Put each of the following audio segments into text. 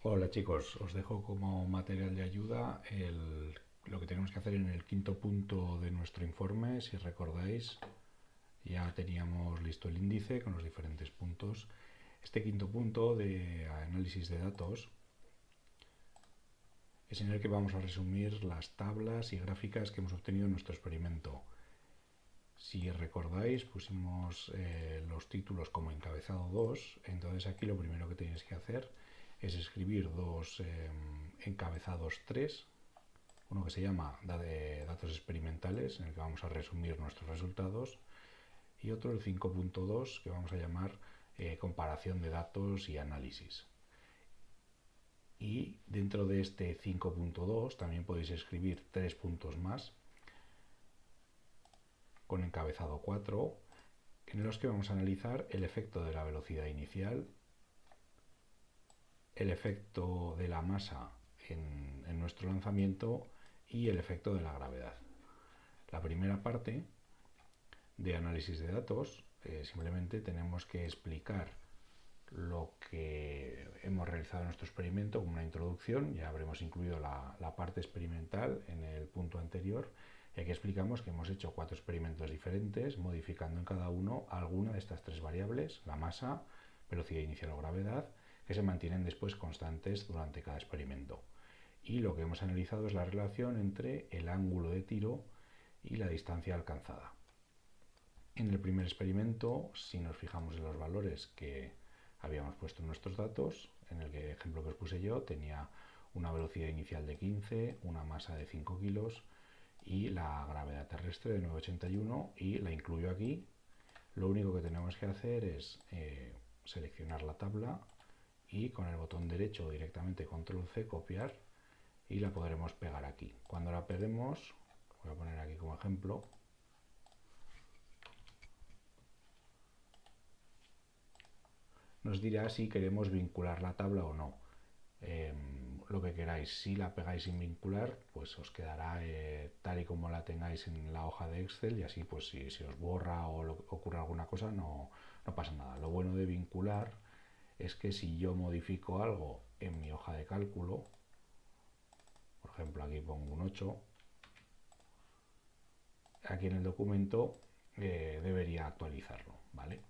Hola chicos, os dejo como material de ayuda lo que tenemos que hacer en el quinto punto de nuestro informe. Si recordáis, ya teníamos listo el índice con los diferentes puntos. Este quinto punto de análisis de datos es en el que vamos a resumir las tablas y gráficas que hemos obtenido en nuestro experimento. Si recordáis, pusimos los títulos como encabezado 2, entonces aquí lo primero que tenéis que hacer es escribir dos encabezados 3, uno que se llama datos experimentales, en el que vamos a resumir nuestros resultados, y otro el 5.2, que vamos a llamar comparación de datos y análisis. Y dentro de este 5.2 también podéis escribir 3 puntos más, con encabezado 4, en los que vamos a analizar el efecto de la velocidad inicial, el efecto de la masa en nuestro lanzamiento y el efecto de la gravedad. La primera parte de análisis de datos, simplemente tenemos que explicar lo que hemos realizado en nuestro experimento como una introducción. Ya habremos incluido la parte experimental en el punto anterior, y aquí explicamos que hemos hecho 4 experimentos diferentes, modificando en cada uno alguna de estas 3 variables, la masa, velocidad inicial o gravedad, que se mantienen después constantes durante cada experimento. Y lo que hemos analizado es la relación entre el ángulo de tiro y la distancia alcanzada. En el primer experimento, si nos fijamos en los valores que habíamos puesto en nuestros datos, en el ejemplo que os puse yo, tenía una velocidad inicial de 15, una masa de 5 kilos y la gravedad terrestre de 981, y la incluyo aquí. Lo único que tenemos que hacer es seleccionar la tabla y con el botón derecho directamente control C copiar, y la podremos pegar aquí. Cuando la peguemos, voy a poner aquí como ejemplo, nos dirá si queremos vincular la tabla o no. Lo que queráis. Si la pegáis sin vincular, pues os quedará tal y como la tengáis en la hoja de Excel, y así pues si os borra o ocurre alguna cosa no pasa nada. Lo bueno de vincular es que si yo modifico algo en mi hoja de cálculo, por ejemplo aquí pongo un 8, aquí en el documento debería actualizarlo, ¿vale?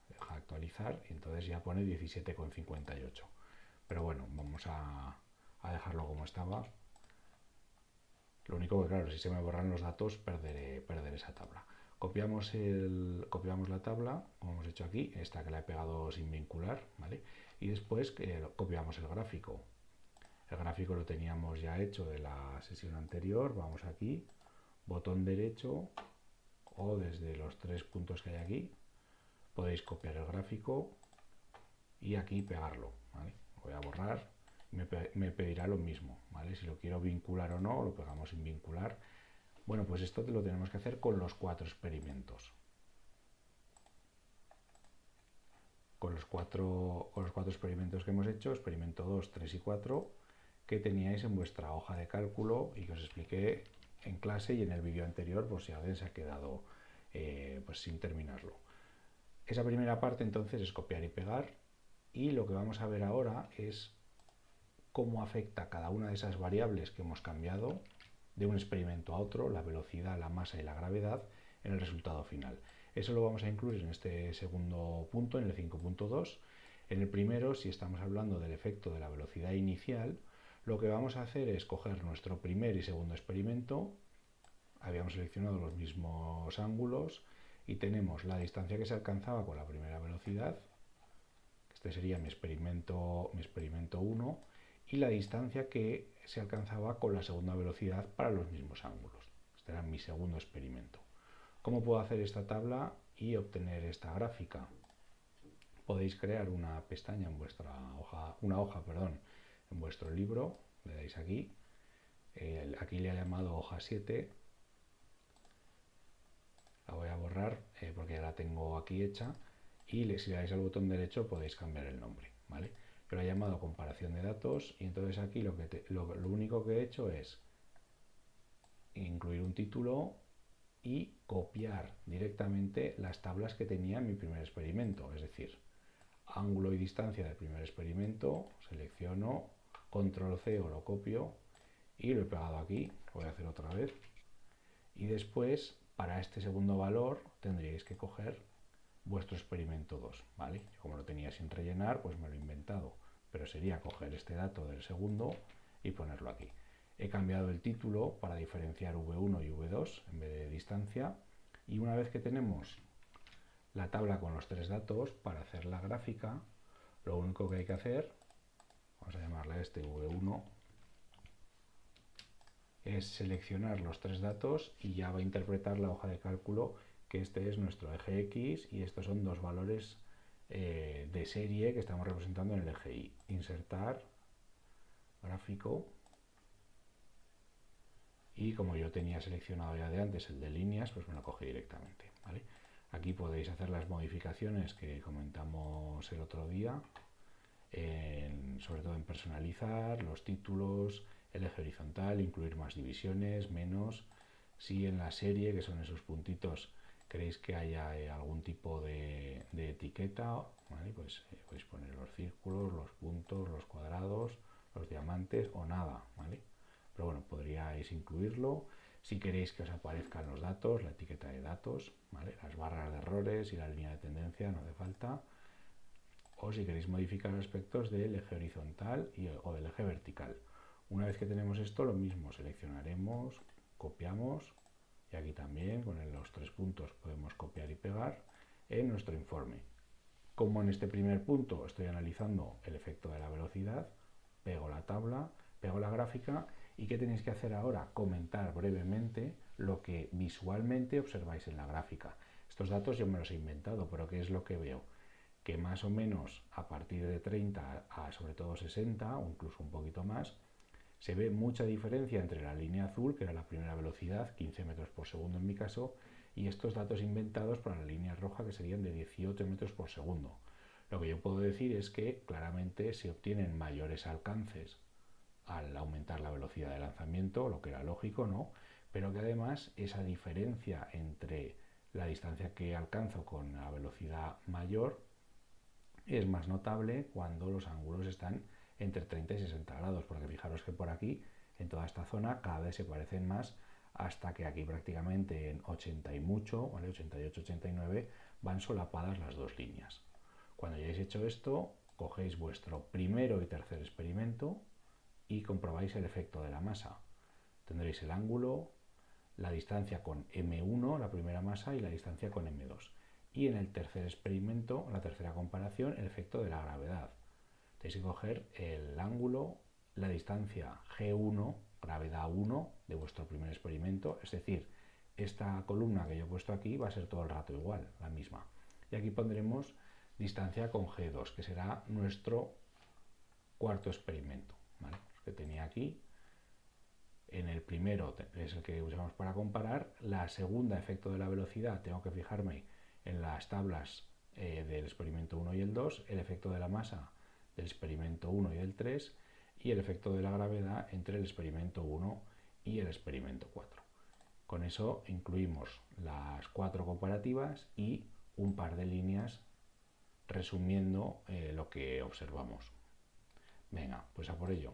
Deja actualizar y entonces ya pone 17,58. Pero bueno, vamos a dejarlo como estaba. Lo único que, claro, si se me borran los datos, perderé esa tabla. Copiamos la tabla, como hemos hecho aquí, esta que la he pegado sin vincular, ¿vale? Y después copiamos el gráfico. El gráfico lo teníamos ya hecho de la sesión anterior. Vamos aquí, botón derecho, o desde los 3 puntos que hay aquí, podéis copiar el gráfico y aquí pegarlo, ¿vale? Voy a borrar, me pedirá lo mismo, ¿vale? Si lo quiero vincular o no, lo pegamos sin vincular. Bueno, pues esto lo tenemos que hacer con los 4 experimentos. Con los cuatro experimentos que hemos hecho, experimento 2, 3 y 4, que teníais en vuestra hoja de cálculo y que os expliqué en clase y en el vídeo anterior, por si alguien se ha quedado pues sin terminarlo. Esa primera parte entonces es copiar y pegar, y lo que vamos a ver ahora es cómo afecta cada una de esas variables que hemos cambiado de un experimento a otro, la velocidad, la masa y la gravedad, en el resultado final. Eso lo vamos a incluir en este segundo punto, en el 5.2. En el primero, si estamos hablando del efecto de la velocidad inicial, lo que vamos a hacer es coger nuestro primer y segundo experimento, habíamos seleccionado los mismos ángulos y tenemos la distancia que se alcanzaba con la primera velocidad, este sería mi experimento 1, y la distancia que se alcanzaba con la segunda velocidad para los mismos ángulos. Este era mi segundo experimento. ¿Cómo puedo hacer esta tabla y obtener esta gráfica? Podéis crear una pestaña en vuestra hoja, en vuestro libro, le dais aquí, aquí le he llamado hoja 7, la voy a borrar porque ya la tengo aquí hecha, y si le dais al botón derecho podéis cambiar el nombre, ¿vale? Yo lo he llamado comparación de datos, y entonces aquí lo único que he hecho es incluir un título y copiar directamente las tablas que tenía en mi primer experimento, es decir, ángulo y distancia del primer experimento, selecciono, control C o lo copio y lo he pegado aquí, lo voy a hacer otra vez. Y después, para este segundo valor, tendríais que coger vuestro experimento 2, ¿vale? Yo como lo tenía sin rellenar, pues me lo he inventado, pero sería coger este dato del segundo y ponerlo aquí. He cambiado el título para diferenciar V1 y V2 en vez de distancia, y una vez que tenemos la tabla con los tres datos, para hacer la gráfica, lo único que hay que hacer, vamos a llamarle a este V1, es seleccionar los tres datos y ya va a interpretar la hoja de cálculo que este es nuestro eje X y estos son dos valores de serie que estamos representando en el eje Y. Insertar, gráfico, y como yo tenía seleccionado ya de antes el de líneas, pues me lo cogí directamente, ¿vale? Aquí podéis hacer las modificaciones que comentamos el otro día, sobre todo en personalizar, los títulos, el eje horizontal, incluir más divisiones, menos. Si en la serie, que son esos puntitos, queréis que haya algún tipo de etiqueta, ¿vale? Pues podéis poner los círculos, los puntos, los cuadrados, los diamantes o nada, ¿vale? Pero bueno, podríais incluirlo. Si queréis que os aparezcan los datos, la etiqueta de datos, ¿vale? Las barras de errores y la línea de tendencia no hace falta. O si queréis modificar aspectos del eje horizontal o del eje vertical. Una vez que tenemos esto, lo mismo, seleccionaremos, copiamos, y aquí también con los tres puntos podemos copiar y pegar en nuestro informe. Como en este primer punto estoy analizando el efecto de la velocidad, pego la tabla, pego la gráfica, y ¿qué tenéis que hacer ahora? Comentar brevemente lo que visualmente observáis en la gráfica. Estos datos yo me los he inventado, pero ¿qué es lo que veo? Que más o menos a partir de 30 a sobre todo 60 o incluso un poquito más, se ve mucha diferencia entre la línea azul, que era la primera velocidad, 15 metros por segundo en mi caso, y estos datos inventados para la línea roja, que serían de 18 metros por segundo. Lo que yo puedo decir es que claramente se obtienen mayores alcances al aumentar la velocidad de lanzamiento, lo que era lógico, ¿no? Pero que además esa diferencia entre la distancia que alcanzo con la velocidad mayor es más notable cuando los ángulos están entre 30 y 60 grados, porque fijaros que por aquí, en toda esta zona, cada vez se parecen más, hasta que aquí prácticamente en 80 y mucho, ¿vale? 88, 89, van solapadas las dos líneas. Cuando hayáis hecho esto, cogéis vuestro primero y tercer experimento y comprobáis el efecto de la masa. Tendréis el ángulo, la distancia con M1, la primera masa, y la distancia con M2. Y en el tercer experimento, la tercera comparación, el efecto de la gravedad. Tenéis que coger el ángulo, la distancia G1, gravedad 1, de vuestro primer experimento, es decir, esta columna que yo he puesto aquí va a ser todo el rato igual, la misma. Y aquí pondremos distancia con G2, que será nuestro cuarto experimento, ¿vale? Que tenía aquí. En el primero es el que usamos para comparar. La segunda, efecto de la velocidad, tengo que fijarme en las tablas del experimento 1 y el 2, el efecto de la masa del experimento 1 y del 3, y el efecto de la gravedad entre el experimento 1 y el experimento 4. Con eso incluimos las cuatro comparativas y un par de líneas resumiendo lo que observamos. Venga, pues a por ello.